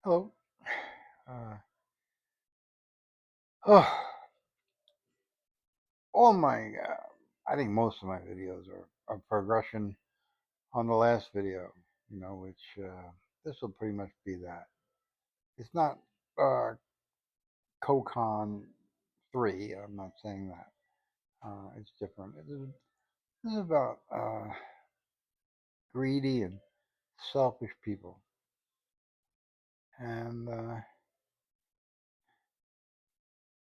Hello. Uh, oh, all my, I think most of my videos are progression on the last video, which this will pretty much be that. It's not uh, Kokon 3, I'm not saying that. It's different. This is about greedy and selfish people. And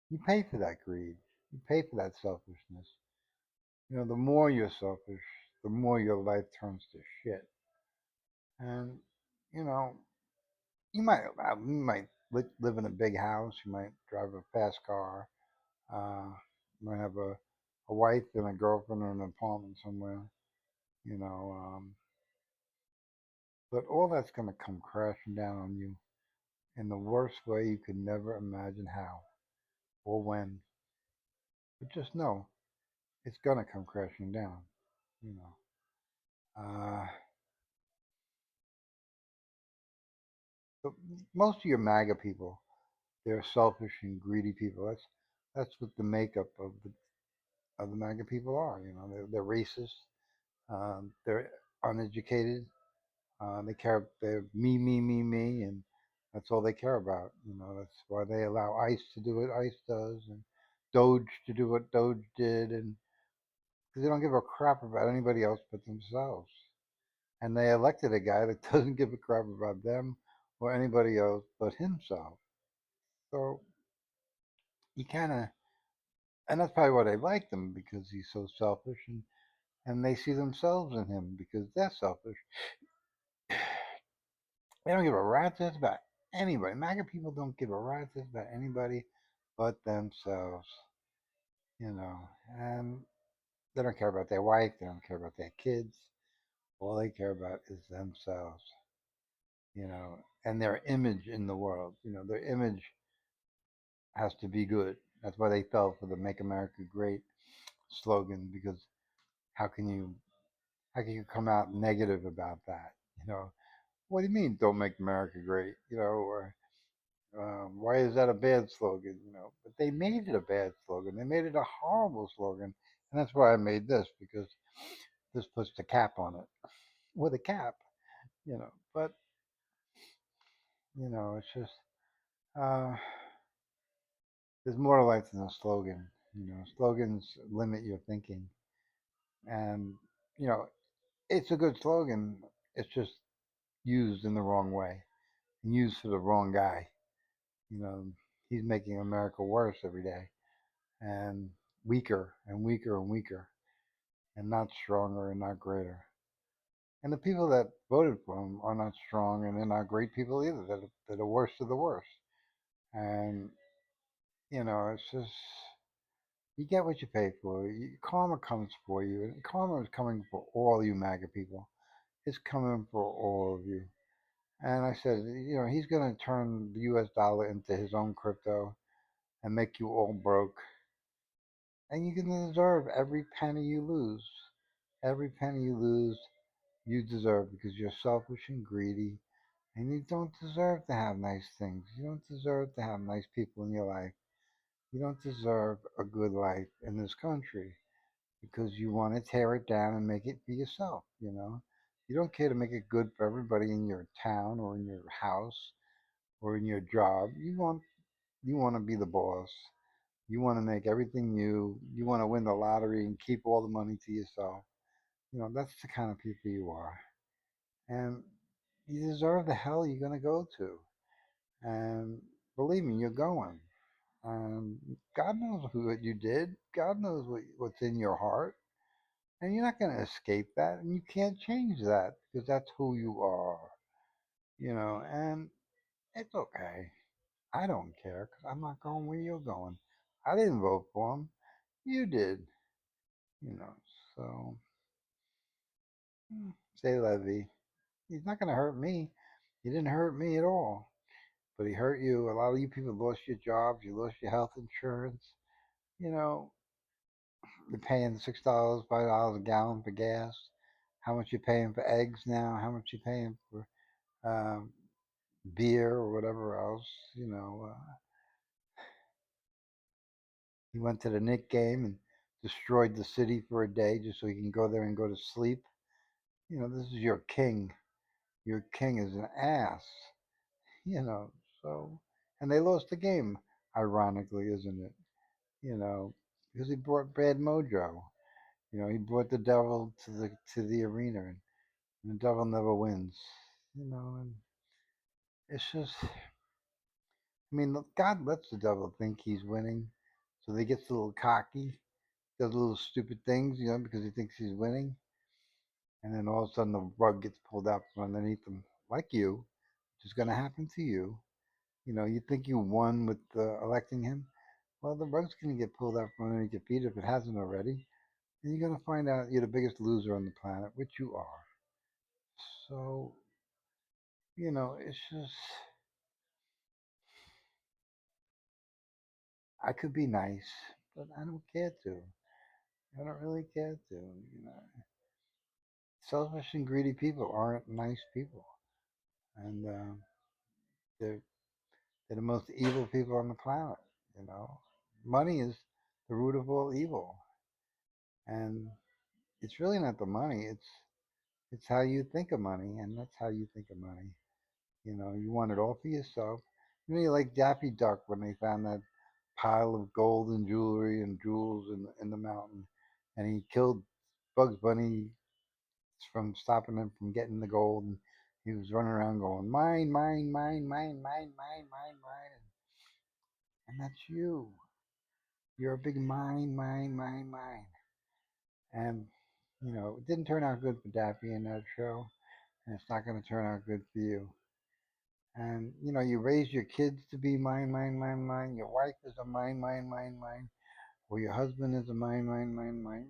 you pay for that greed, you pay for that selfishness. The more you're selfish, the more your life turns to shit. And, you know, you might live in a big house. You might drive a fast car. Uh, you might have a wife and a girlfriend or an apartment somewhere. You know, but all that's gonna come crashing down on you in the worst way you could never imagine how or when. But just know it's gonna come crashing down. You know, but most of your MAGA people, they're selfish and greedy people. That's what the makeup of the MAGA people are. They're racist. They're uneducated. They're me, and that's all they care about. That's why they allow ICE to do what ICE does, and Doge to do what Doge did, and because they don't give a crap about anybody else but themselves. And they elected a guy that doesn't give a crap about them or anybody else but himself. So you kind of, and that's probably why they like him, because he's so selfish, and they see themselves in him because they're selfish. They don't give a rat's ass about anybody. MAGA people don't give a rat's ass about anybody but themselves, and they don't care about their wife, they don't care about their kids. All they care about is themselves, and their image in the world. Their image has to be good. That's why they fell for the Make America Great slogan, because how can you how can you come out negative about that? What do you mean, don't make America great? Or why is that a bad slogan? But they made it a bad slogan. They made it a horrible slogan, and that's why I made this, because this puts the cap on it with a cap. But it's just uh, there's more to life than a slogan. Slogans limit your thinking, and you know, it's a good slogan. It's just used in the wrong way and used for the wrong guy. You know, he's making America worse every day, and weaker and weaker and weaker, and not stronger and not greater. And the people that voted for him are not strong, and they're not great people either. They're the worst of the worst. And it's just you get what you pay for. Karma comes for you, and karma is coming for all you MAGA people. It's coming for all of you. And I said, he's going to turn the U.S. dollar into his own crypto and make you all broke. And you're going to deserve every penny you lose. Every penny you lose, you deserve, because you're selfish and greedy. And you don't deserve to have nice things. You don't deserve to have nice people in your life. You don't deserve a good life in this country, because you want to tear it down and make it for yourself. You don't care to make it good for everybody in your town or in your house or in your job. You want to be the boss. You want to make everything you want to win the lottery and keep all the money to yourself. That's the kind of people you are. And you deserve the hell you're going to go to. And believe me, you're going. God knows what you did. God knows what's in your heart. And you're not going to escape that. And you can't change that, because that's who you are. And it's okay. I don't care, because I'm not going where you're going. I didn't vote for him. You did. You know, so say Levy. He's not going to hurt me. He didn't hurt me at all. But he hurt you. A lot of you people lost your jobs. You lost your health insurance. You know, you're paying $6, $5 a gallon for gas. How much you're paying for eggs now? How much you're paying for beer or whatever else. He went to the Knick game and destroyed the city for a day just so he can go there and go to sleep. This is your king. Your king is an ass. You know, so and they lost the game, ironically, isn't it? You know, because he brought bad mojo. He brought the devil to the arena, and the devil never wins. And it's just, I mean, God lets the devil think he's winning, so he gets a little cocky, does little stupid things, because he thinks he's winning, and then all of a sudden the rug gets pulled out from underneath him, like you, which is going to happen to you. You think you won with electing him. Well, the rug's going to get pulled out from underneath your feet if it hasn't already. And you're going to find out you're the biggest loser on the planet, which you are. So, it's just, I could be nice, but I don't care to. I don't really care to. Selfish and greedy people aren't nice people. And they're, they're the most evil people on the planet, you know. Money is the root of all evil. And it's really not the money, it's how you think of money, and that's how you think of money. You want it all for yourself. You're like Daffy Duck when they found that pile of gold and jewelry and jewels in the mountain, and he killed Bugs Bunny from stopping him from getting the gold. And he was running around going, mine, mine, mine, mine, mine, mine, mine, mine, and that's you. You're a big mine, mine, mine, mine. And it didn't turn out good for Daffy in that show, and it's not going to turn out good for you. And you raise your kids to be mine, mine, mine, mine. Your wife is a mine, mine, mine, mine. Or your husband is a mine, mine, mine, mine.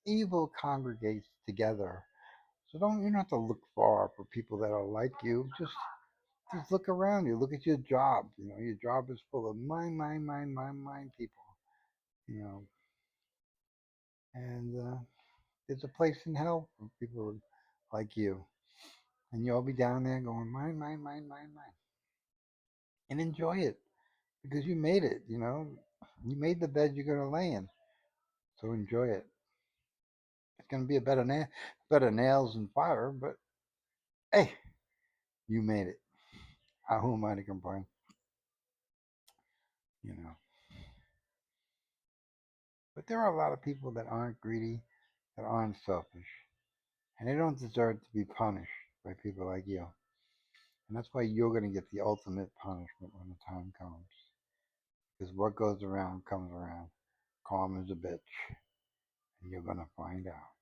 Evil congregates together. So you don't have to look far for people that are like you. Just look around you. Look at your job. Your job is full of mine, mine, mine, mine, mine people. You know, and there's a place in hell for people like you. And you'll be down there going mine, mine, mine, mine, mine, and enjoy it because you made it. You made the bed you're gonna lay in, so enjoy it. It's gonna be a better nails and fire, but hey, you made it. Who am I to complain? You know. But there are a lot of people that aren't greedy, that aren't selfish, and they don't deserve to be punished by people like you. And that's why you're gonna get the ultimate punishment when the time comes. Because what goes around comes around. Calm as a bitch, and you're gonna find out.